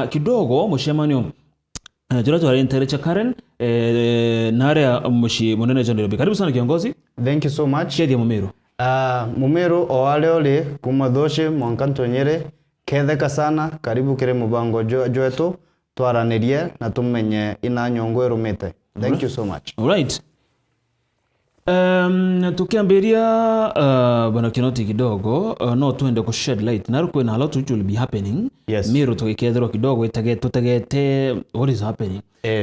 kidogo mushemanyo jura twari Nterecha Karen nare mushi munene cha Nairobi. Karibu sana kiongozi. Thank you so much. Kedia Mumiru. Mumiru owale ole kumadoshe mwankantonyere ketheka sana. Karibu kire mubango joetu twaranirie na tumenye ina nyongo erumite. Thank you so much. All right. Tukiambiria bana Kinoti kidogo no tuende ku shed light na ruko na a lot which will be happening. Yes. Miru tukikethero kidogo tutagete what is happening.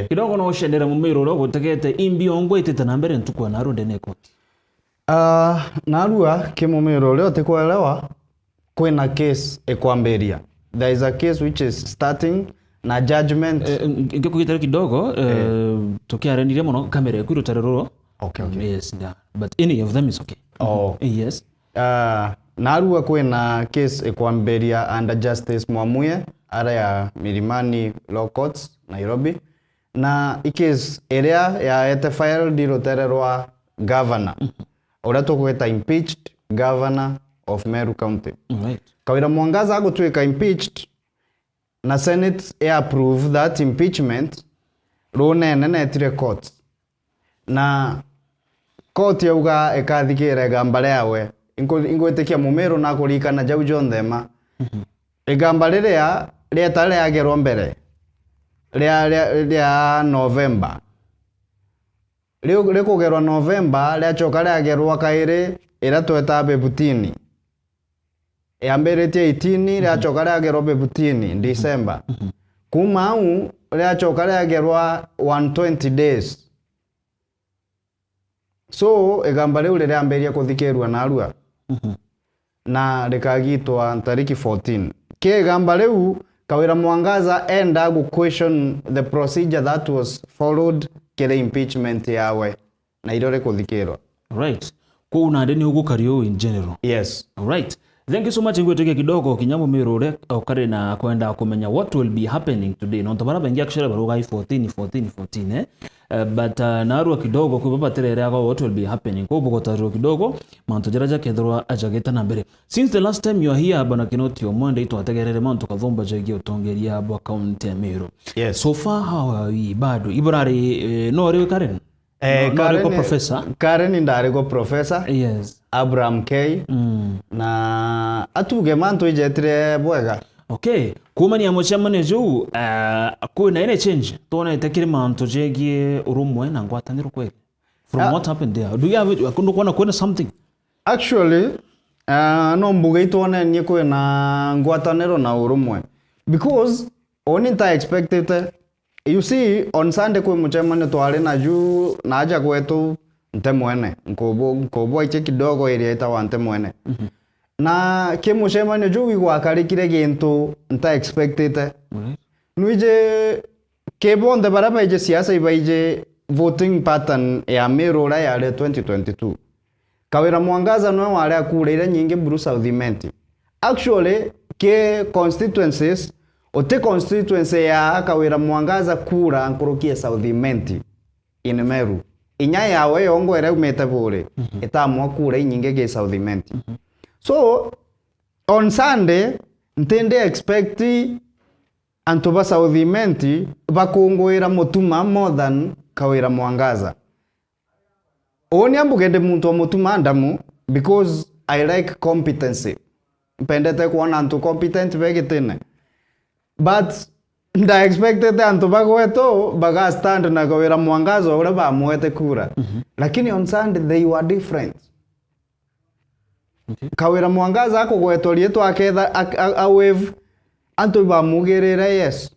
Kidogo no shedera Mumiru ro tutagete imbiongo itete na mbere ntukwa na runde neko. Narua kimumiru leo tikuelewa kwina case ekwamberia. There is a case which is starting na judgment. Ngekugitera kidogo tukiarendiria muno kamera yaku rutarero. Okay. Yes, yeah. But any of them is okay. Oh. Yes. Narua kwina case ekwamberia under Justice Mwamuye ara ya Milimani Law Courts Nairobi. Na case area ya ete file dirotererwa governor. Ora tukweta impeached governor of Meru County. Right. Kawira Mwangaza agutwika impeached na Senate approve that impeachment runene na etire court. Na court yauga ekathikira egamba yawe ingwetekia Mumiru na kurikana jau jonthema. Egamba riria rietare yagerwo mbere ria November. Leo kugerwa November ria choka riagerwa kairi ira tweta Bebutini. Yamberetie 18 ria choka riagerwa Bebutini December. Kuma au ria choka riagerwa 120 days. So egamba riu riria amberia kuthikirwa na Arua. Na rikagitwa tariki 14. Ke egamba riu Kawira Mwangaza enda gu question the procedure that was followed kere impeachment yawe na irore kuthikirwa. Right. Kwa unadeni ugukario in general. Yes. All right. Thank you so much ngweteke kidogo kinyamu Mirore okare na kwenda kumenya what will be happening today. No tabara bengia kishara baruga 14 but narua kidogo kwa baba terere yako what will be happening. Kwa bogotaro kidogo manto jaraja kedrwa ajageta na mbere. Since the last time you are here bana Kinoti omonde itwategerere manto kathomba jagi otongeria abo county ya Meru. Yes. So far how are we bado iborari no rewe Karen? Karen ko professor. Karen ndari ko professor. Yes. Abraham K. Na atuge manto ijetire bwega. Okay. Kumani amochemane juu kuna ine change tona itakiri manto jegi urumwe na ngwataniro kweli. From what happened there? Do you have kuna something? Actually no mbuga itone ni kwena ngwataniro na urumwe because only I expected. You see, on Sunday kwa mchemane twari na juu na aja kwetu Ntemwene nkobo iche kidogo area itawa Ntemwene. Na ke mchemane juu igwakarikire gintu nta expected. Nuije ke bonde baraba ije siasa ibaije voting pattern ya Meru ra ya 2022. Kawira Mwangaza no wale akurire nyingi Buru South Imenti. Actually ke constituencies ote constituency ya Kawira Mwangaza kura ankurukie South Imenti in Meru. Inya yawe yongo ere umete bure. Etamwa kura inyinge ge South Imenti. So on Sunday ntende expect antoba South Imenti bakongoera mutuma more than Kawira Mwangaza. Oni ambugende muntu mutuma ndamu because I like competency. Pendete kuona antu competent begitene. But nda expected antu bagweto baga stand na Kawira Mwangaza ora ba muete kura. Lakini on Sunday they were different. Okay. Kawira Mwangaza akogweto lieto aketha a wave antu ba mugerera yes.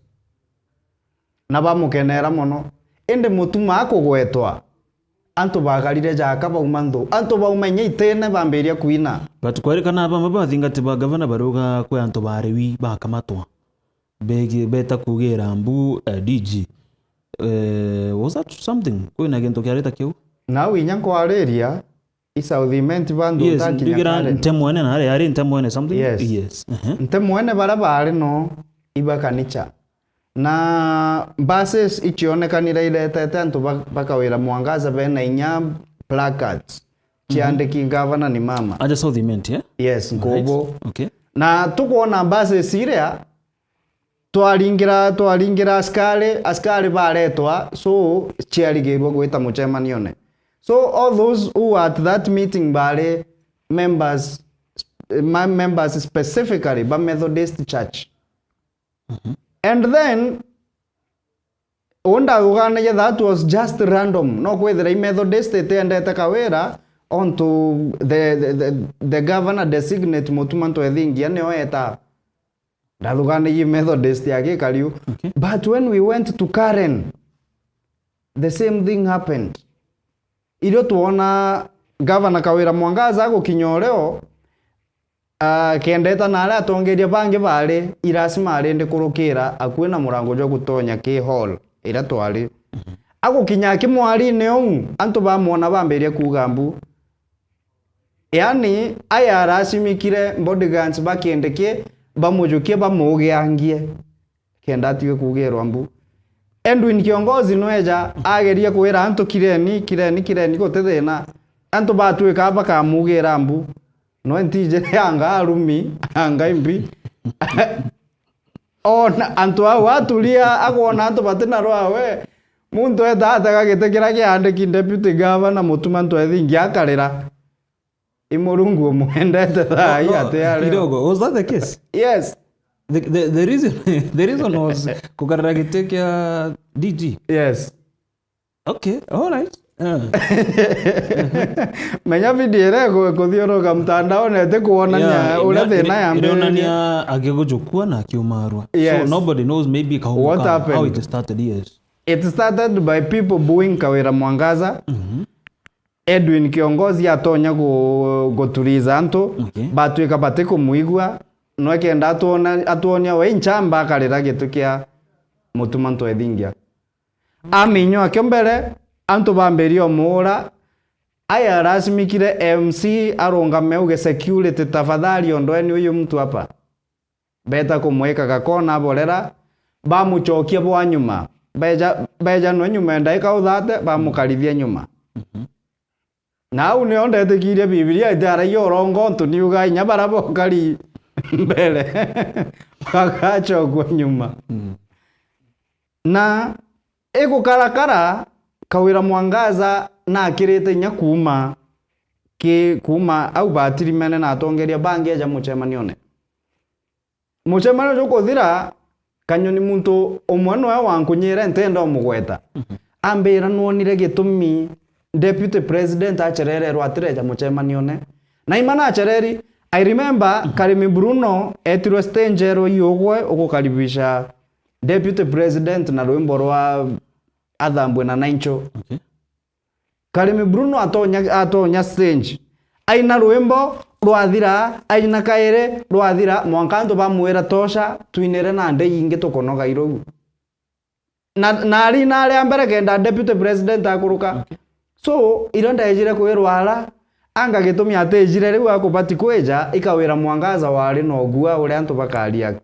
Na ba mukenera mono. Ende mutuma akogwetwa antu bagarire jaka ba umando antu ba umenye itene bamberia kuina. But kwerekana aba mabathingati ba governor baruga kwe antu barewi bakamatwa. Beta kugera mbu DG. Was that something? Kwina gento kyareta kiu? Now inyanko area South Imenti bandu takinya. Yes, ndigira Ntemwene na ari Ntemwene something? Yes. Ntemwene barabare no ibakanicha. Na buses ichionekanira iretete antu bakawira Mwangaza bena inya placards. Chiandiki governor ni mama. Aja South Imenti, yeah? Yes, Nkobo. Okay. Na tukuona buses iria twaringira askari baretwa so ciarigirwo gwita mucemanione. So all those who were at that meeting bare members specifically by Methodist Church. And then that was just random. No kwethira Methodist etendete kawira onto the governor designate Mutumanto Ethingia neo eta ndathugana Methodist yake kariu. But when we went to Karen, the same thing happened. Irio tuona governor Kawira Mwangaza gukinyoreo kendeta nale atongeria bangi bale irasima arende kurukira akuwe na murango jo gutonya ki hall ira twari agukinya kimwari neu antu bamwona bamberia kugambu yani aya arasimikire bodyguards bakendekie bamujukie bamugiangie kenda atiwe kugerwa mbu Edwin kiongozi noeja ageria kwira antu kireni gotethena antu batwika bakamugira mbu no ntije anga arumi anga imbi ona antu awatulia akona antu batena rwawe muntu etataga gitekira kiandiki deputy governor Mutumanto Ethingia akarira imurungu muendete thai ate kidogo. Was that the case? Yes. The reason was kugarara gitekia DG. Yes. Okay, all right. Menya video ire kuthioroka mtandao nete kuonania ule thina ya mbere ionania agegujukua na kiumarwa. So nobody knows maybe how it started. Yes. It started by people booing Kawira Mwangaza. Edwin kiongozi atonya guturiza antu batwika batiko muigwa no kenda atuonia we nchamba akarira gitukia Mutumanto Ethingia aminyo akiombere antu bamberio mura aya rasmikire MC aronga meuge security tafadhali ondoeni uyu mtu hapa beta kumweka gakona borera bamuchokie bwa nyuma beja no nyuma ndaika uthate bamukarithia nyuma nau ni ondete kiria Biblia itara yorongo ntu niuga nyabara bokari mbele wakacho kwa nyuma na ego karakara Kawira Mwangaza na akirete nya kuma au batiri mene na atongeria bangi eja mucemanione jo kuthira kanyoni muntu omwana wa wankunyira ntenda omugweta ambira nuonire gitumi deputy president acherere rwatireja mucemanione na imana achereri. I remember Karimi Bruno etirwe stengero yogwe okukaribisha deputy president na rwimbo rwa athambwe na Naincho. Karimi Bruno atonya stage aina rwimbo rwathira aina kaire rwathira mwankanto bamwera tosha twinere na nde inge tukonoga irogu na ari ambere kenda deputy president akuruka. So ironda ejire kwirwala anga gitumi atejire riu akubati kweja ikawira Mwangaza wari no gua uri antu bakaria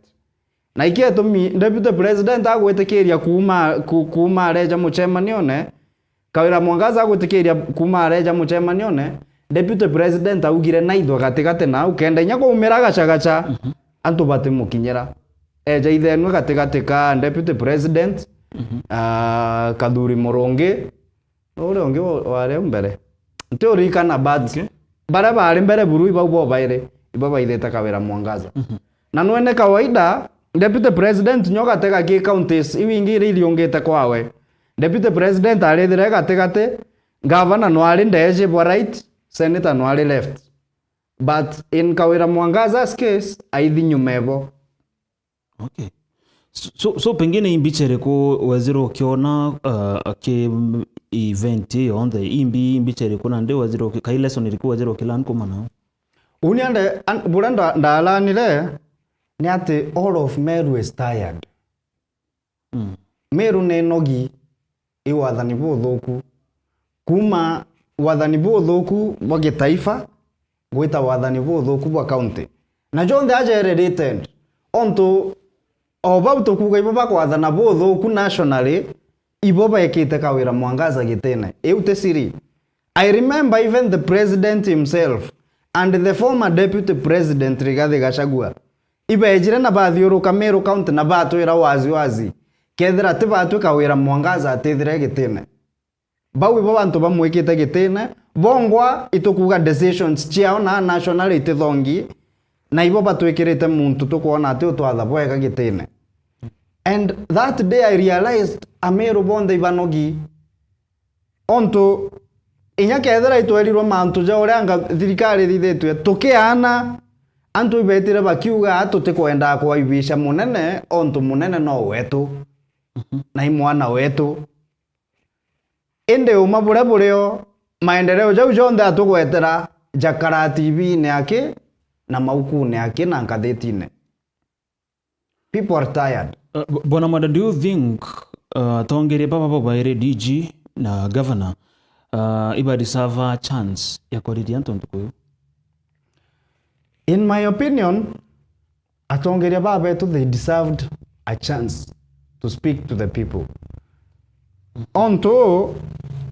na iketumi deputy president agwetekeria kuma reja mucemanione Kawira Mwangaza agwetekeria kuma reja mucemanione deputy president augire naitho gatigate na ukenda nya kumira gachagacha antu bati mukinyira eja ithenwe gatigate ka deputy president Kadhuri Murongi ore onge wale mbere ntiorika na bad bara bari mbere buru ibabo baire ibaba itheta Kawira Mwangaza na nwene kawaida deputy president nyoga tega ki counties iwingire iliongete kwawe deputy president arethire gategate governor no ari ndeje bo right senator no ari left but in Kawira Mwangaza's case aithi nyumevo. Okay. So pengine imbichere ko waziro kiona ke event on the imbichere kuna nde waziro kai lesson ilikuwa waziro kilan kumana uniande buranda ndalanire ni ati all of Meru is tired. Meru ne nogi iwathani buthuku kuma wathani buthuku bwa gitaifa gwita wathani buthuku bwa county na jonde ajererated onto obauto kuga iboba kwathana buthuku nationally iboba ekite Kawira Mwangaza gitene eute siri. I remember even the president himself and the former deputy president Rigathi Gachagua ibejire na bathiuruka Meru County na batwira wazi kethira ti batwika wira Mwangaza atithire gitine bau ibo bantu bamwikite gitine bongwa itukuga decisions ciao na national itithongi na ibo batwikirite muntu tukuona ati utwatha bwega gitine. And that day I realized Ameru bonde ibanogi onto inya kethira itwerirwo mantu ja uria anga thirikari thithitwe tukiana antu ibetire bakiuga atutikwenda kwaibisha munene onto munene no wetu na imwana wetu inde uma bureo maendeleo jau jonde atugwetera Jakara TV ne ake na mauku ne ake na nkathitine. People are tired. Bwana Mwada, do you think tongeria baba baire DG na governor iba deserve a chance ya kwariria ntonto kuyu? In my opinion, atongeria baba etu they deserved a chance to speak to the people. Onto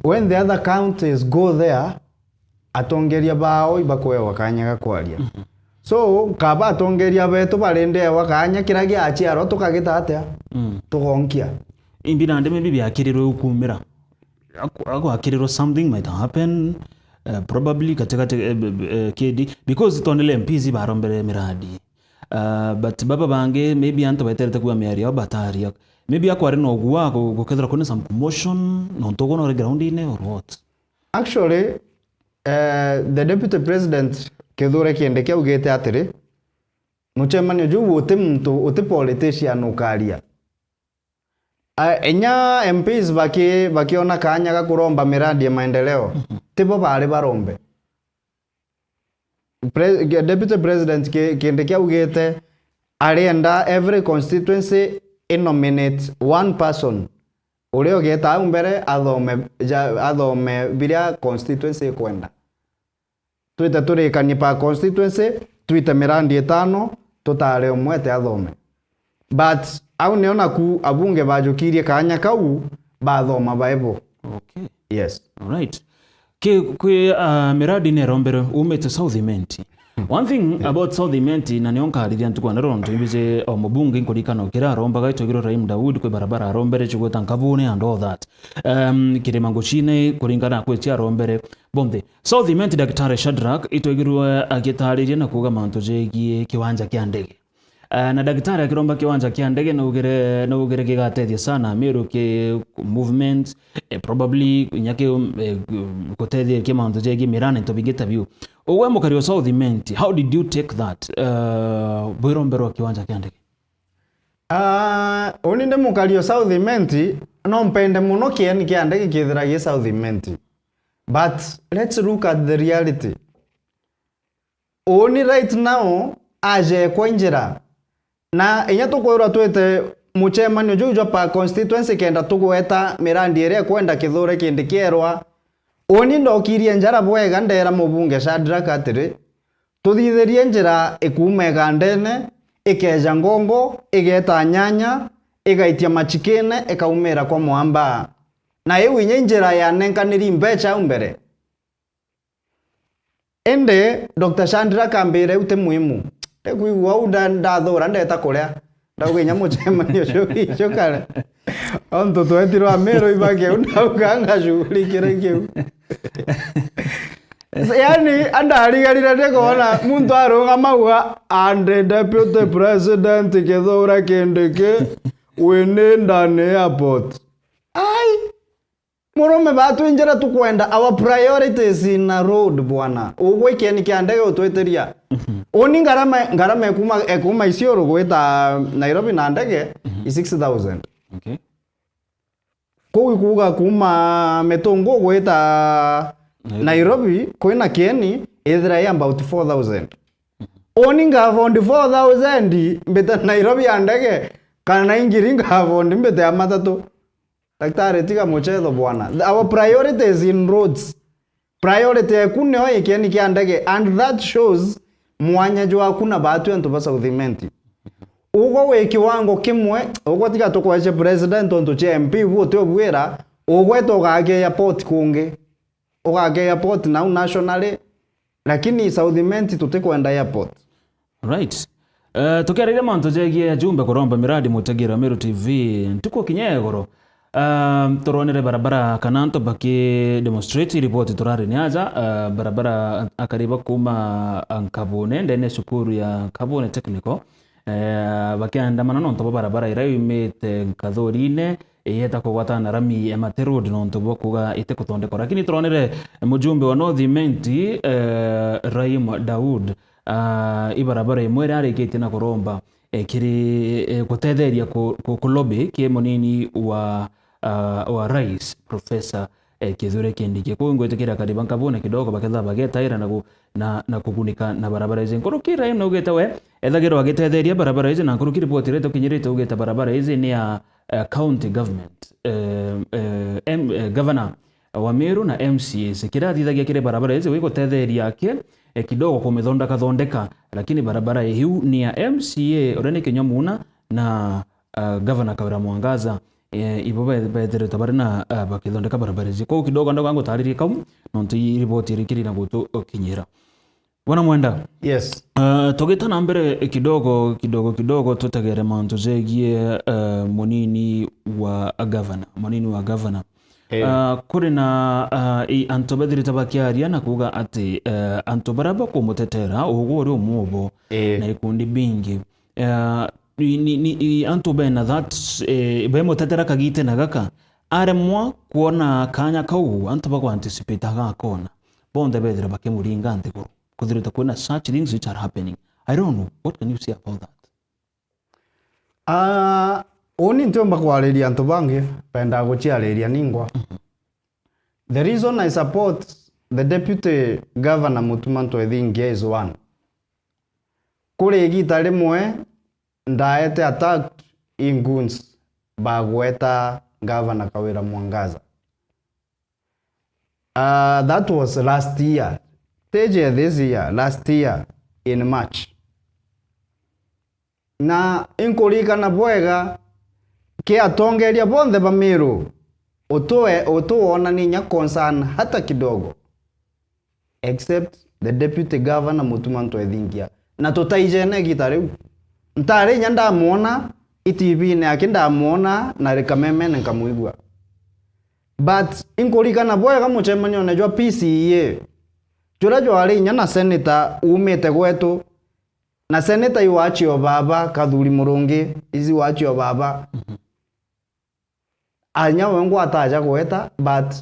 when the other counties go there, atongeria bao ibakwe wakanya gakwaria. So kaba atongeria betu barende wakanya kiragi achiaro tukagita atia tugonkia imbira ndeme bibi akiriro ukumira akiriro something might happen probably katika KD because tonele MPs barombere miradi but baba bange maybe anto baiterete kuwa miari au batari maybe akwari no guwa gukethera kone some commotion no togo no ground ine or what. Actually the deputy president Kithure Kindiki augite atiri muchemanio ju wote muntu uti politician ukaria enya MPs bakiona kanya ga kuromba miradi ya maendeleo tipo bale barombe. Deputy president Kindiki augite arienda every constituency nominate one person ule ogeta umbere athome biria constituency kwenda tuita turikani pa constituency tuita mirandi 5 tutare umwete athome but au neona ku abunge bajukirie kanya kau bathoma baibo. Okay, yes, all right. Kwe miradi ne rombere umete South Imenti. One thing about South Imenti na nionka hadithi antukwa ronto ibize omubunge nkorikana okira romba gaitogiro Raim Daud kwe barabara rombere chugota nkabune and all that kiremango chine kuringana kwe tia rombere bombe South Imenti Daktari Shadrack itogirwe agitaririe na kuga manto jegie kiwanja kia ndege na daktari akiromba kiwanja kia ndege na ugere kigatethia sana Meru ke movement probably nyake kutethia ke manto jegie mirane to bigeta view owe mukari wa South Imenti. How did you take that bwirombero kiwanja kia ndege? Oninde mukari wa South Imenti no mpende muno kieni kia ndege kithira ye South Imenti, but let's look at the reality. Oni right now aje kwa njira na inya tukwirwa twete muchemanio jujo pa constituency kenda tugweta mirandi ire kwenda Kithure Kindiki erwa oni ndokirie njara bwega ndera mubunge Shadrack atiri tuthitherie njira ikume gandene ikeja ngongo igeta nyanya igaitia machikene ikaumira kwa mwamba na iwi njira ya nenkaniri mbecha umbere ende Dr. Shadrack ambire ute muhimu ekuigua ndathora ndeta kuria ndauginya muchemanio cyo kare onto twetirwa Meru ibage undauga shughuli kirekeu yani andarigarira ndekona muntu arunga mauga and deputy president Kithure Kindiki wene ndane airport ai murume batu injira tukwenda our priorities in a road bwana ugwe kieni kia ndege utweteria oni ngarama ekuma Isiolo gweta Nairobi na ndege 6000. Okay, kuga kuma Metongo gweta Nairobi kwena kieni ithira ya about 4000. Oni ngavondi 4000 mbeta Nairobi ya ndege kana ingiri ngavondi mbeta ya matatu. Daktari tiga mochetho bwana. Our priorities in roads. Priority yakune hoye kieni kia ndege and that shows mwanya jwa kuna batu yantu basa South ugo we kiwango kimwe ugo tiga tukwaje president onto che MP wote obwera ugo togage ya port kunge ogage ya port na nationally lakini South tutekwenda airport. Right. Tukiarĩria mantu jegie ajumbe kuromba miradi Mutagira Meru TV ntuko kinyegoro turonere barabara kana anto baki demonstrate report turari ni aja barabara akariba kuma Nkabune ndene shukuru ya Nkabune technical bakiandamana nonto barabara irayumite Nkathorine yeta kugwatana rami Emate Road nonto bokuga ite kutondekora lakini turonere mujumbe wa North Imenti Raim Daud ibarabara imwe rarikite na kuromba kiri gutetheria ku lobby ki munini wa rais Professor Kithure Kindiki ko ngwetekira kariba Nkabune kidogo baketha bagetaira na kugunika na barabara hizi nkurukira ino ugeta we ethagiro agitetheria barabara hizi na nkurukira report reto kinyirite ugeta barabara hizi ni ya county government governor wa Meru na MCA kirathithagia kire barabara hizi wigutetheria yake kidogo kumethondeka lakini barabara hiu ni ya MCA Orene Kinyamuna na governor Kawira Mwangaza ibo betherete bari na bakithondeka barabara hizi kwa kidogo ndo gango tariri kau nonto report irikiri na gutu kinyira Bwana Mwenda. Yes. Tugita na mbere kidogo tutagere mantu zegie munini wa governor kuri na anto bethirite bakiaria na kuga ati anto baraba kumutetera ugo uri umubo na ikundi bingi ni anto bena that bemutetera kagite na gaka aremwa kuona kanya kau anto bakwa anticipate gakona bonde bethire bakimuringa ntiguru kuthirite kuona such things which are happening. I don't know, what can you say about that? Oni ntiomba kwariria antu bangi penda guchiariria ningwa. The reason I support the deputy governor Mutumanto Ethingia is one. Kuri gita rimwe ndaete attacked in goons bagweta governor Kawira Mwangaza. That was last year. Last year in March. Na inkurikana bwega ke atongeria bonthe ba Meru utuona ni nya concern hata kidogo except the deputy governor Mutumanto Ethingia na tutaijene gitariu ntare nya ndamuona ITV ne akindamuona na rekameme nkamuigwa but inkurikana bwega muchemanyo ne jwa PCA jura jwari nya na senator umete gwetu na senator iwachio baba Kathuri Murungi izi wachio baba anya wengu ataja gweta but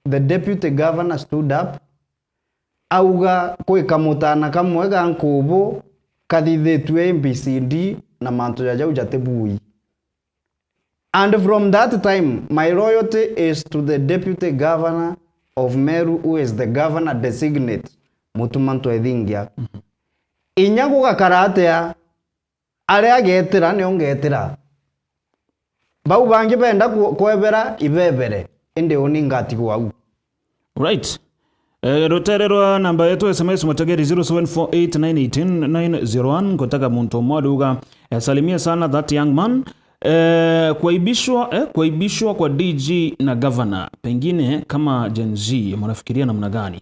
the deputy governor stood up auga kwikamutana kamwega nkubu kathithitwe MBCD na mantu jaja ujatebui and from that time my loyalty is to the deputy governor of Meru who is the governor designate Mutumanto Ethingia inyago gakaratea aria agetira ni ongetira bau bangi benda kwebera ibebere ende oni ngatigwa au right rotererwa namba yetu SMS mutageri 0748918901 kutaka muntu mwaduga salimia sana that young man kuaibishwa kwa DG na governor pengine kama Gen Z mnafikiria namna gani?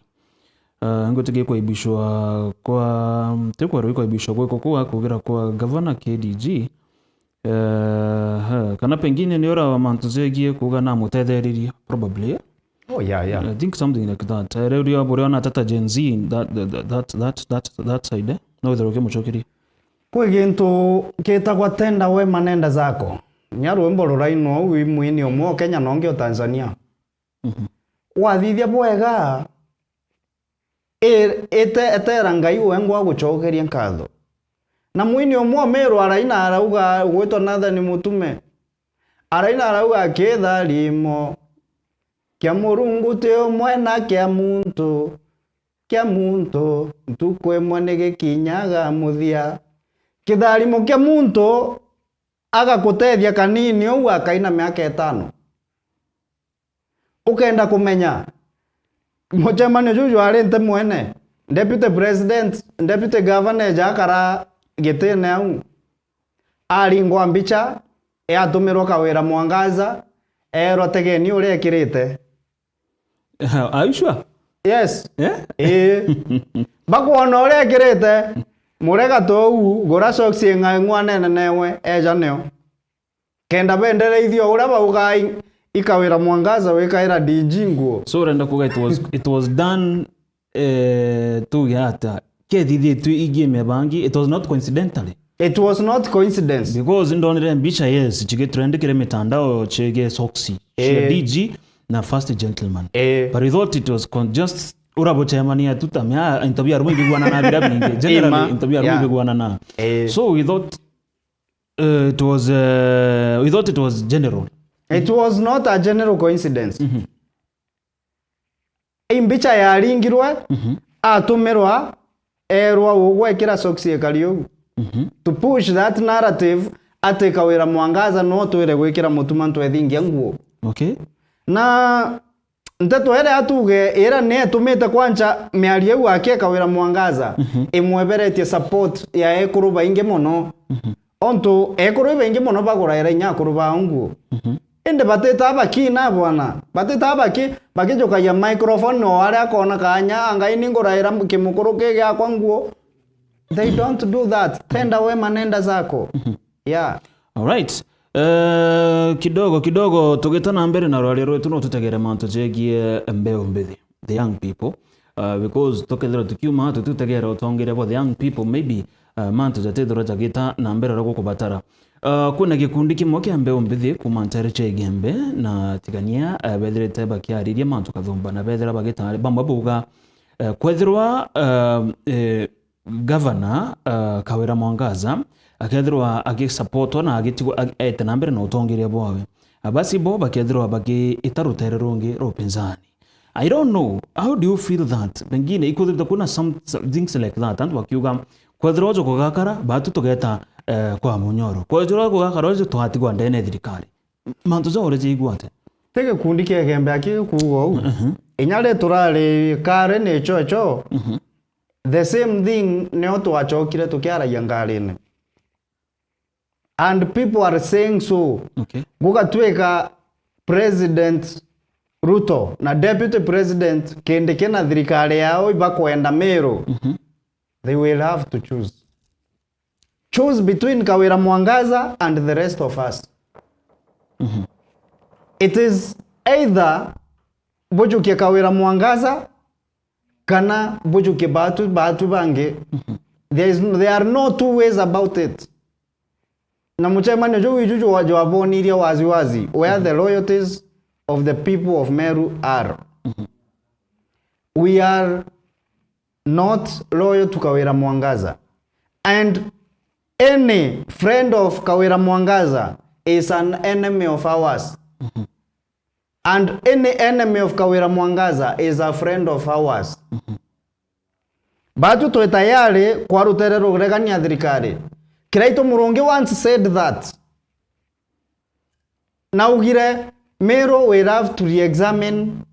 Ngotige kuaibishwa kwa kuaibishwa kwa kugira kwa governor KDG kana pengine ni ora wa mantuzegie kuga na mutetheriria probably. Oh yeah. I think something like that. Redio boriona tata Gen Z that side. No the roke muchokiri. Kwe gintu kitagwa tenda we manenda zako. Nyaru mboro raino wi mwini omwo Kenya nonge o Tanzania. Wathithia bwega etera ngai wengwa guchokeria nkatho na mwini omwo Meru araina arauga gwetwa Nathan Mutume araina arauga kitharimo kia Murungu te omwe na kia muntu ntukwe mwane gikinyaga muthia kitharimo kia muntu agakutethia kanini ou akaina miaka 5 ukenda kumenya muchemanio juju arinte mwene deputy president deputy governor jakara gitene au aringwa mbicha atumirwo Kawira Mwangaza rotegeni uri ekirite Are you sure? Yes. Bakwona uri ekirite murega tou gora socks nga ngwane newe eja neo kenda bendere ithio ura baugai ikawira Mwangaza wekaira DG nguo. So renda kuga it was done tu yata kedithi tu igime bangi. It was not coincidentally. It was not coincidence because ndonire mbicha yes chige trendekere mitandao chege soksi DG na first gentleman but I thought it was just urabo chairmania tutamya interview arumu bigwana na bira binge generally interview arumu bigwana na so we thought it was general. It was not a general coincidence. Imbicha ya ringirwe atumirwa erwa ugwekira soksi ekariyo to push that narrative atekawira Mwangaza no twire gwikira mutuma twethingia nguo. Okay. Na nteto ere atuge era ne tumete kwanza miarie wake kawira Mwangaza imweberetie support ya ekuru bainge mono onto ekuru bainge mono bagura era nyakuru bangu ende bateta baki na bwana bateta baki joka ya microphone no ari akona kanya anga iningora era kimukuru kege akwanguo. They don't do that. Tenda wema nenda zako. Yeah. All right. Kidogo tugetana mbere na rwali rwetu no tutegere manto jegie mbeo mbithi the young people because tokethera tukiuma tutegera utongere for the young people maybe manto jatethera jagita na mbere rako kubatara kuna gikundi kimwe kia mbeo mbithi kumantere chegembe na tigania betherete bakiaririe manto kathumba na bethera bagitari bamba buga kwethirwa Governor Kawira Mwangaza akethirwa agisupport na agitigwa ete nambere na utongeria bwawe abasi bo bakethirwa bagi itarutere rungi ropinzani. I don't know, how do you feel that pengine ikuthirwa kuna some things like that and wakiuga kwethirwa jo kugakara batu tugeta kwa munyoro kwethirwa kugakara jo twatigwa ndene thirikari mantu zo ore jiguate tege kundi kegembe akikugo inyale turare kare ne chocho the same thing neo twachokire tukiaragia ngarine and people are saying so. Okay. Gugatweka President Ruto na Deputy President kendeke na thirikari yao ibakwenda Meru. They will have to choose between Kawira Mwangaza and the rest of us. It is either bujuke Kawira Mwangaza kana bujuke batu bange. There are no two ways about it. Na mchemani jo wijuju wajawaboniria wazi where the loyalties of the people of Meru are. We are not loyal to Kawira Mwangaza, and any friend of Kawira Mwangaza is an enemy of ours. And any enemy of Kawira Mwangaza is a friend of ours. Batu tuetayari kwa rutere ruregania thirikari. Kiraito Murungi once said that now Meru will have to re-examine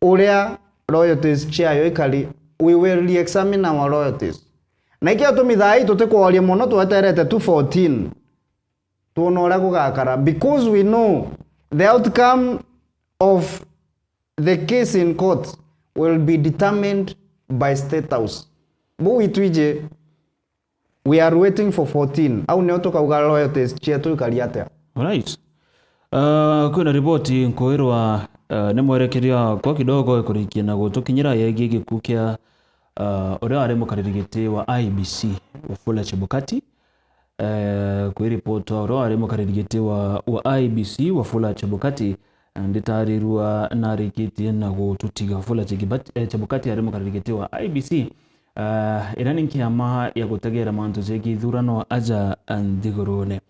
urea loyalties chiayo ikali. We will re-examine our loyalties. Na ikia tumithai tutikuoria muno tweterete 214 tuonora gugakara because we know the outcome of the case in court will be determined by State House. Bu itwije we are waiting for 14 au neo tukauga loyalties chietu ikaliate. Alright. Kuna ripoti nkoirwa nemwerekeria kwa kidogo ikurikia na gutukinyira yegi gikukia ore ari mukaririgiti wa IBC Wafula Chebukati kwa report ore ari mukaririgiti wa IBC Wafula Chebukati nditarirwa na rikiti na gututiga Wafula Chebukati ari mukaririgiti wa IBC irani nkiama ya gutegera mantu zegi thurano aja ndigorone.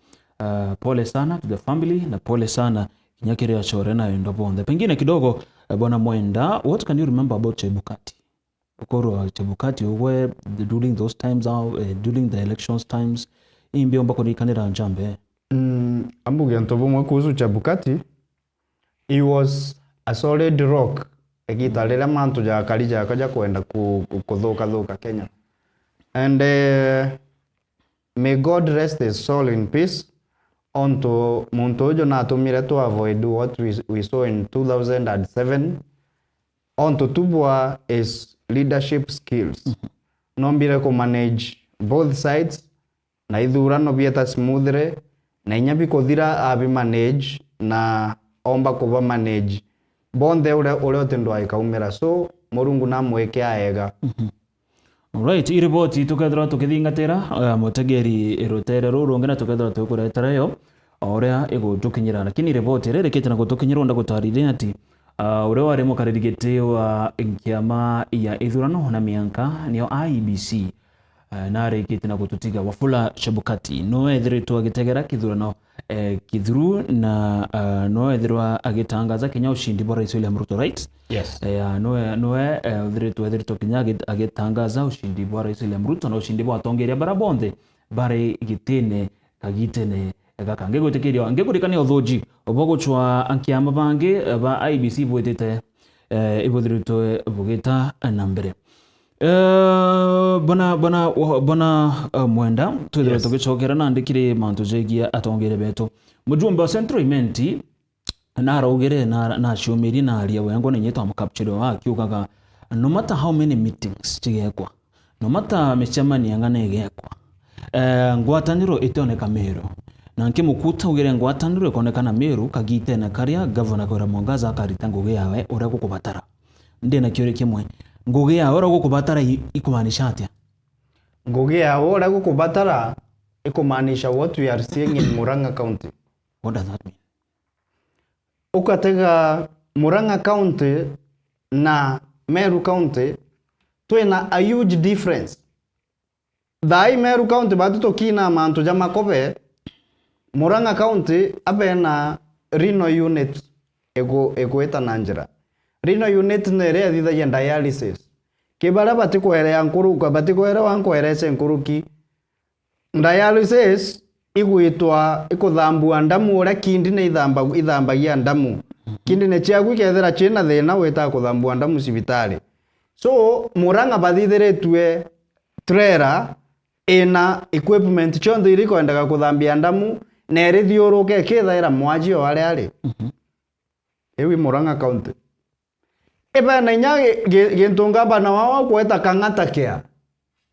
Pole sana to the family na pole sana kinyakiria chore na ndobonde. Pengine kidogo bwana Mwenda, what can you remember about Chebukati? Ukoro Chebukati uwe during those times during the elections times imbi ombako ni kanira njambe. Ambuge ntobomwe kuhusu Chebukati, he was a solid rock egitarira mantu ja kalija akaja kwenda kuthuka Kenya. And may God rest his soul in peace. Onto Montojo na tumire to avoid what we saw in 2007. Onto tubwa is leadership skills. Nombire ko manage both sides na ithurano bieta smoothly na inya bikuthira abi manage na omba kuba manage bonde ule otindu aikaumira so Murungu na mweke aega. Alright, i riboti tukethira tukithingatira mutegeri irutere ruru ngena tukethira tukuretera yo oria igutukinyira lakini riboti irerekete na gutukinyirwa ndagutariria ati uria wari mukaririgiti wa kiama ya ithurano na mianka niyo IEBC na rekete na gututiga Wafula Chebukati no ethiritwo agitegera kithurano kithuru na no ethirwa agitangaza Kenya ushindi bwa Rais William Ruto, right? Yes. No ethiritwo Kenya agitangaza ushindi bwa Rais William Ruto na ushindi bwa atongeria barabonde bare gitene kagitene gakange gutikirio ngegurikania uthuji oboguchwa ankiama bangi ba IEBC bwetete ibuthiritwe bugita na mbere. Bana mwenda tuthira tugicokera na ndikire mantu jegia atongere beto mujumbe wa Central Imenti na araugire na shumiri na aria wengo na nyetwa mukapture wa kiugaga no matter how many meetings tigekwa no matter micemania ngane gegekwa ngwataniro itoneka Meru na nkimukuta ugire ngwataniro ikonekana Meru kagite na karia governor Kawira Mwangaza akarita ngugi yawe uria gukubatara ndina kiuri kimwe ngugi yawe uria gukubatara ikumanisha atia? Ngugi yawe uria gukubatara ikumanisha what we are seeing in Murang'a County. What does that mean? Ukatega Murang'a County na Meru County twina a huge difference. Thai Meru County batu tokina mantu jama kope Murang'a County abena Rino unit ego eta nanjira. Rino unit nere thitha ya dialysis. Kibara batikoere ankuruka batikoere wankoerese nkuruki. Dialysis igwitwa ikuthambua ndamu ura kindi ne ithambagia ndamu. Kindi ne chiagu kethera china thina weta kuthambua ndamu cibitari. So Murang'a bathithiritwe trailer ina equipment chonthe iriko endaga kuthambia ndamu na rithiuruke kithaira mwaji o ari ari. Ewi Murang'a County. Eba na nya gintunga bana wao kweta Kang'ata Care.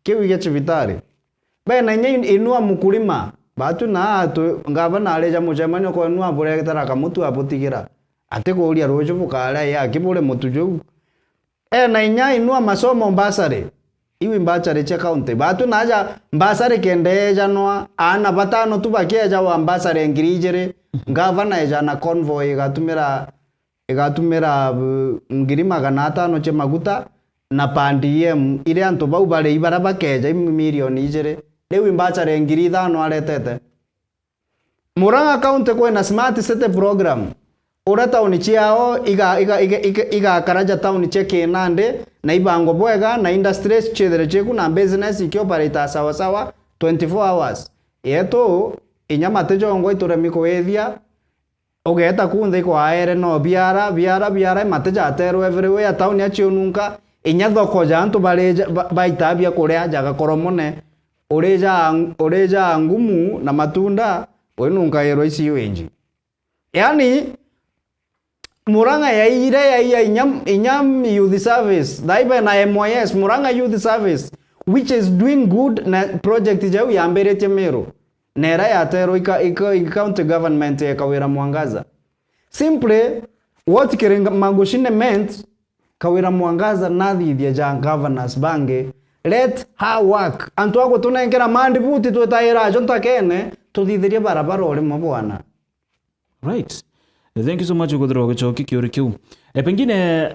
Kiwi gya cibitari. Ba na nya inua mukulima. Batu na atu ngabana aleja mucemanio kwa inua bure gitara kamutu abutigira. Ate kuria rojo bukala ya kibure mutuju. Na nya inua masomo mbasare. Iwi mbachare cha county. Batu na aja mbasare kendeja noa ana batano tubakia ja wa mbasare ngirijere. Ngavana eja na convoy igatumira ngiri 500 che maguta na pandiem ile antu bau bare ibara bakeja milioni ijere lewi mbachare ngiri 5 aretete. Murang'a County kwena smart city program ura tauni chiao iga karaja tauni cheke nande na ibango bwega na industries chedere cheku na business ikioperate sawa sawa 24 hours yeto inyamate jongo ituremiko ethia ogeta kunthe kwa aere no biara mateja atero everywhere town ya chionunka inya thoko jantu baitabia kuria jaga koromone oreja ngumu na matunda wenunka yero isi wenji. Yani Murang'a ya inyam youth service daiba na MYS Murang'a youth service which is doing good na project jau ya mberete Meru nera ya tero county government ya Kawira Mwangaza. Simply what Kiringa Magushine meant Kawira Mwangaza nathithia ja governors bange let her work antu ako tunengera mandi buti twetaira jonta kene tuthithirie barabara uri mabwana. Right. Thank you so much kuthira gichoki kiuri kiu. Pengine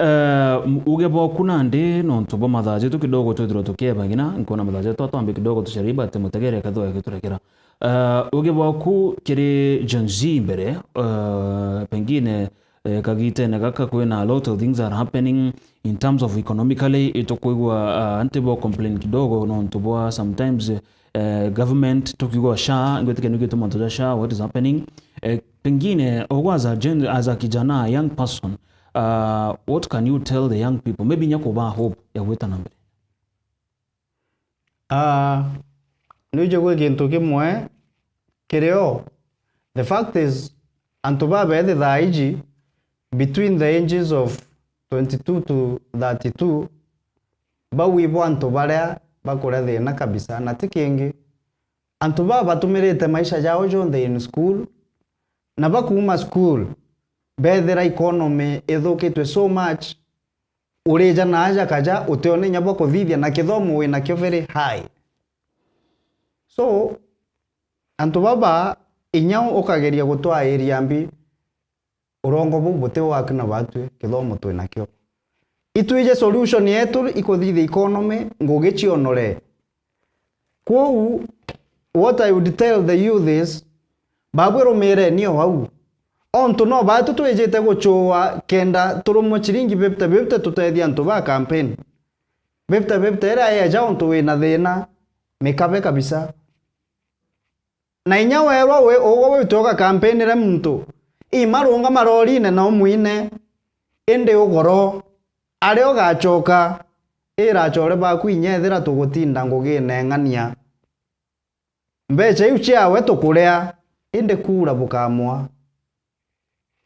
ugebo kuna ndi no ntobo mathaje tu kidogo twithira tukieba ngina nkona mathaje twatwambe kidogo tushariba ate mutegere kathoya giturekera. Ugebo ku kiri Janzi mbere pengine kagite na gaka kwena a lot of things are happening in terms of economically itokuigwa antebo complain kidogo no ntobo sometimes government tukigwa sha ngwetike nugeto mantoja sha what is happening pengine ogwaza as a kijana a young person what can you tell the young people maybe nyako ba hope ya weta nambe nije gwe gintu kimwe kireo the fact is antoba bethe thaiji between the ages of 22 to 32 bawibo anto baria bakore thina kabisa na tikingi antu baba tumirite maisha jao jonthe in school na bakuma school bethera economy ithukitwe so much urija na aja kaja uteone nyabo kuthithia na kithomo wina kio very high. So antu baba inyao ukageria gutwa area mbi urongo bu bote wakina batwe kithomo twina kio itwije solution yetu ikuthithia economy ngugichionore. Kwa what I would tell the youth is babwero mere niyo hau onto no batu twejete guchua kenda turumo chiringi bepta tutethia antu ba campaign bepta era ya ja onto wina thina mikabe kabisa na inya werwa we ogo toka campaign re muntu imarunga marori ne no muine ende ugoro ari ogachoka irachore ba kwinyethera tugutinda ngugine ngania mbecha iu ciawe tukurea inde kura bukamwa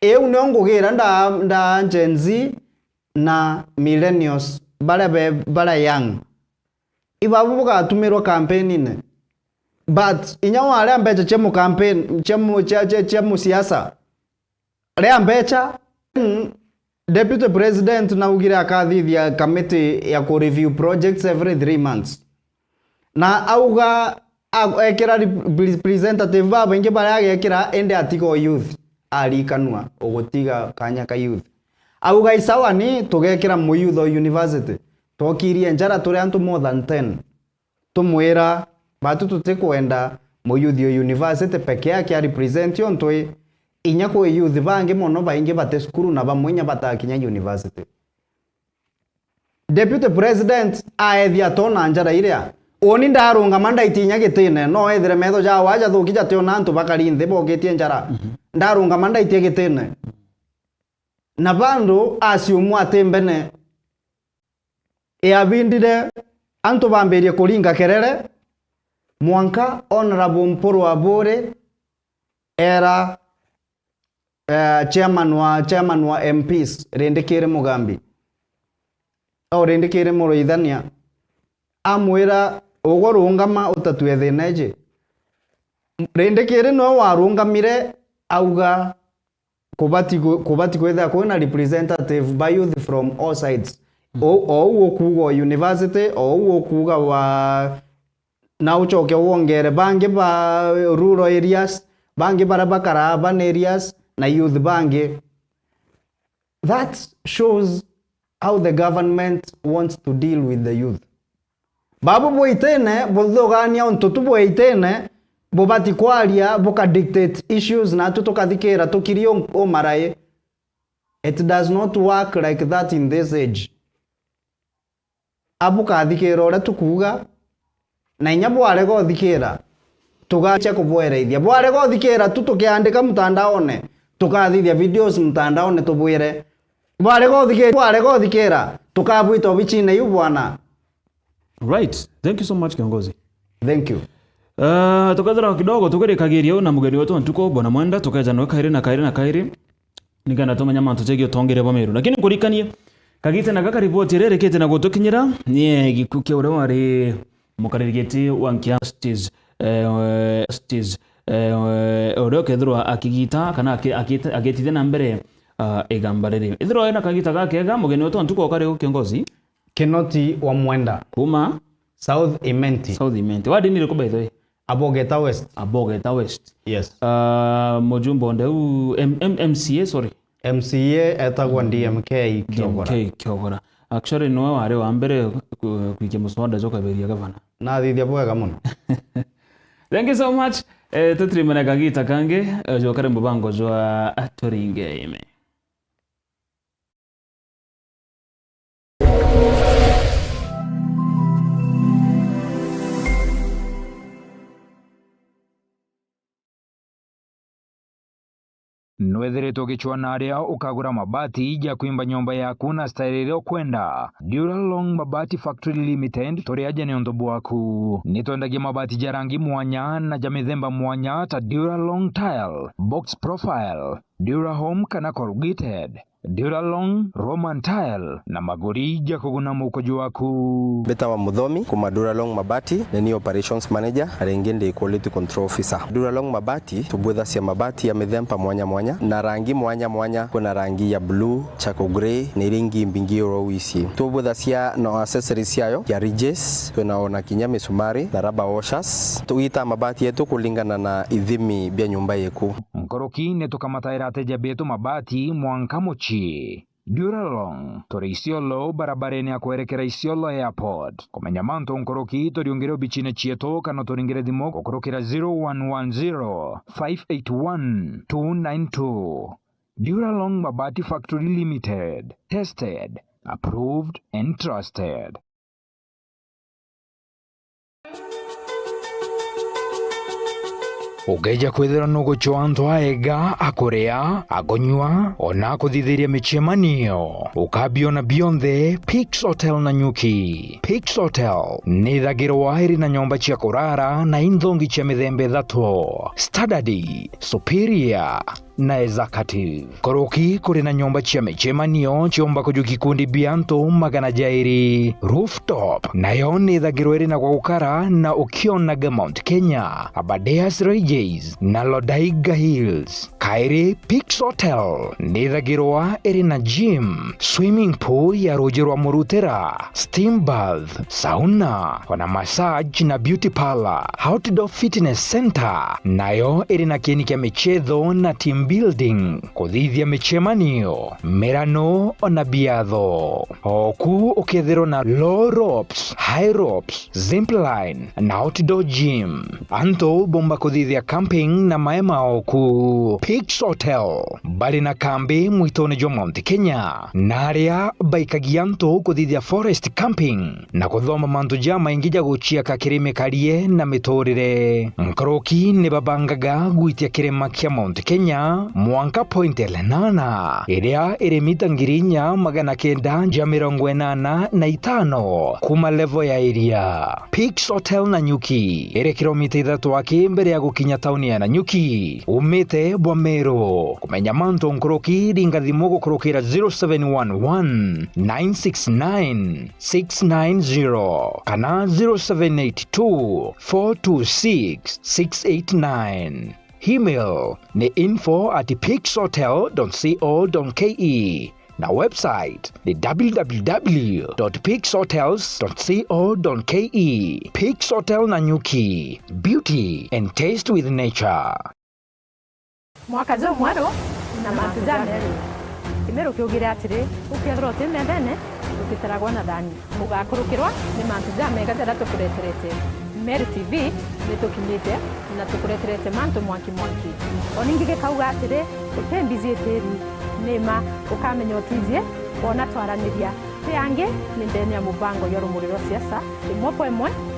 eu no ngugira nda Gen Z na millennials bara young ibabu bugatumirwa campaign ine but inyawa ale mbecha chemu campaign chemu siasa ale mbecha deputy president na ugira akathithia committee ya ku review projects every 3 months na auga ekira representative baba inge bara agekira ende atigo youth arikanwa ugutiga kanya ka youth auga isawa ni tugekira mu youth university tokirie njara turi antu more than 10 tumwira batu tutikwenda mu youth university peke yake represent yontwe inya ko youth bange mono bainge bate skuru na bamwenya batakinya university. Deputy president aethia tona njara iria oni ndarunga manda itinya gitine no ethere metho ja waja thukija te ona antu bakari nthe bogetie njara ndarunga manda itie gitine na bando asiumu atembene abindire antu bamberie kuringa kerere mwanka honorable Mpuru Abure era chairman wa MPs Rendekere Mugambi au Rendekere Muroithania amwira ugorungama utatwe thinaje Rendekere no warungamire auga kubati kwetha kuna representative by youth from all sides o kugo university o kuga wa na uchoke wongere bange ba rural areas bange barabakara urban areas na youth bange. That shows how the government wants to deal with the youth. Babu boitene bodogania ontotu boitene bobati kwaria boka dictate issues na tutokathikira tukirio o marae. It does not work like that in this age. Abuka thikira ora tukuga na inyabo arego thikira tugacha kubwereithia bwarego thikira tutukiandika mtandaone tukathithia videos mtandaone tubwire bwarego thikira tukabwito bichine yu bwana. Right, thank you so much kiongozi. Thank you. Tukadhara kidogo tugerekagiria na mugeni wetu ntuko bona mwenda tukaja no kairi nigana tumenya mantu tegio tongere bomeru lakini kurikanie kagite na gaka report irerekete na gutukinyira ni gikuke ure wari mukaririgeti wa Nkiastis ore kethirwa akigita kana agitithe na mbere igambarire ithirwa ena kagita gakega mugeni wetu ntuko kare kiongozi Kinoti wa Mwenda kuma South Imenti wadi ni reko by the way Abogeta West. Yes. Mujumbo ndeu MCA sorry. MCA etagwa DMK Kiogora. Actually no ware wa mbere kwike muswada joka beria gavana. Na thithia bwega muno. Thank you so much. Tutrimana kagita kange jokare mbango jwa atoringe ime. Nwethiritwo gichwana aria ukagura mabati ya kuimba nyumba yaku na style ile ukwenda. Duralong Mabati Factory Limited turi aje ni ondobu waku. Nitwendagia mabati ja rangi mwanya na ja mithemba mwanya ta Duralong Tile, Box Profile, Durahome kana corrugated. Duralong, Roman Tile na magorija kuguna mukojo waku. Beta wa Muthomi kuma Duralong Mabati ni operations manager arengende quality control officer. Duralong Mabati tubwetha cia mabati ya mithemba mwanya mwanya na rangi mwanya mwanya. Kuna rangi ya blue, charcoal grey na rangi mbingi orowici. Tubwetha cia no accessories yayo ya ridges, tunaona kinya misumari na rubber washers. Tuita mabati yetu kulingana na ithimi bya nyumba yeku. Nkoroki netukamataira ateja betu mabati mwanka mochi. Duralong tore Isiolo barabareni ya kuerekera Isiolo Airport. Kumenya manto nkoroki toriongere bichine chieto kana toringere dimo kukurokera 0110 581 292. Duralong Mabati Factory Limited. Tested, approved and trusted. Ugeja kwithira nugo chwanto aega akorea agonywa ona kuthithiria michemanio ukabio na beyond Pix Hotel na Nyuki. Pix Hotel ni thagiro wahiri na nyomba chia kurara na indhongi chia mithembe thato standard, superior na executive. Koroki kuri na nyomba chia michemanio chiomba kuju kikundi bianto magana jairi rooftop nayo ni thagiro iri na kwa ukara na ukionaga Mount Kenya, Abadeas Ranges na Lodaiga Hills. Kairi Pix Hotel ni thagirwa iri na gym, swimming pool ya Rogerwa Murutera, steam bath, sauna, wana massage na beauty parlor, outdoor fitness center nayo iri na kieni kia michetho na team building, kuthithia michemanio, merano ona biatho. Oku ukethiro na low ropes, high ropes, zipline na outdoor gym. Anto bomba kuthithia camping na maema oku. Pix Hotel bali na kambi mwitone jo Mount Kenya na aria baikagianto kuthithia forest camping na kuthoma mantu jama ingija guchia kakirime karie na mitorire. Nkoroki ni babangaga guitia kirema kia Mount Kenya mwanka point elenana iria iri mita ngirinya magana kenda ja 85 kuma level ya area. Pix Hotel na Nyuki iri kilomita 3 mbere ya gukinya tauni ya Nanyuki umite Bwamero. Kumenya manto nkoroki ringathimo gukurukira 0711 969 690 kana 0782 426 689. Email ni info@pixhotel.co.ke na website ni www.pixhotels.co.ke. Pix Hotel na Nyuki, beauty and taste with nature. Mwaka jo mwaro na matujane kimero kiugira atiri ukethro timendene ukitaragwa na thani mugakurukirwa ni matujame gatera tukureterete Meru TV nitukinyite na tukureterete manto mwanki oningige kauga atiri utembizie teri nema ukamenya otizie ona twaraniria yange ni ndenia mubango yorumuriro siasa imwe